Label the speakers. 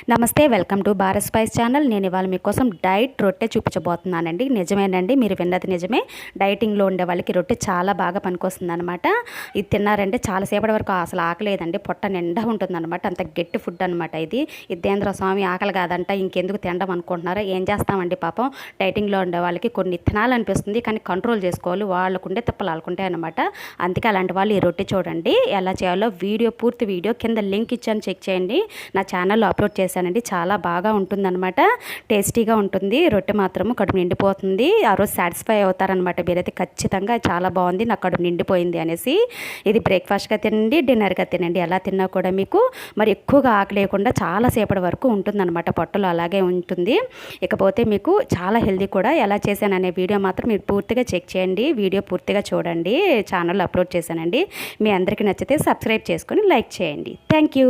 Speaker 1: నమస్తే, welcome to Bharat spice channel. నేను ఇవాళ మీకోసం డైట్ రొట్టె చూపించబోతున్నానండి. నిజమేనండి, మీరు విన్నది నిజమే. డైటింగ్లో ఉండే వాళ్ళకి రొట్టె చాలా బాగా పనికొస్తుంది అనమాట. ఇది తిన్నారంటే చాలాసేపటి వరకు అసలు ఆకలేదండి, పొట్ట నిండా ఉంటుందన్నమాట. అంత గట్టి ఫుడ్ అనమాట ఇది. ఇదేంద్ర స్వామి ఆకలి కాదంట, ఇంకెందుకు తినడం అనుకుంటున్నారా? ఏం చేస్తామండి పాపం, డైటింగ్లో ఉండే వాళ్ళకి కొన్ని తినాలనిపిస్తుంది, కానీ కంట్రోల్ చేసుకోవాలి. వాళ్ళకుండే తిప్పలు ఆడుకుంటాయి అనమాట. అందుకే అలాంటి వాళ్ళు ఈ రొట్టె చూడండి ఎలా చేయాలో పూర్తి వీడియో కింద లింక్ ఇచ్చాను, చెక్ చేయండి. నా ఛానల్లో అప్లోడ్ చేశానండి. చాలా బాగా ఉంటుందన్నమాట, టేస్టీగా ఉంటుంది. రొట్టె మాత్రము కడుపు నిండిపోతుంది. ఆ రోజు సాటిస్ఫై అవుతారనమాట మీరైతే. ఖచ్చితంగా చాలా బాగుంది, నాకు కడుపు నిండిపోయింది అనేసి. ఇది బ్రేక్ఫాస్ట్గా తినండి, డిన్నర్గా తినండి, ఎలా తిన్నా కూడా మీకు మరి ఎక్కువగా ఆకలి లేకుండా చాలాసేపటి వరకు ఉంటుందన్నమాట, పొట్టలో అలాగే ఉంటుంది. ఇకపోతే మీకు చాలా హెల్దీ కూడా. ఎలా చేశాననే వీడియో మాత్రం మీరు పూర్తిగా చెక్ చేయండి, వీడియో పూర్తిగా చూడండి. ఛానల్లో అప్లోడ్ చేశానండి. మీ అందరికీ నచ్చితే సబ్స్క్రైబ్ చేసుకొని లైక్ చేయండి. Thank you.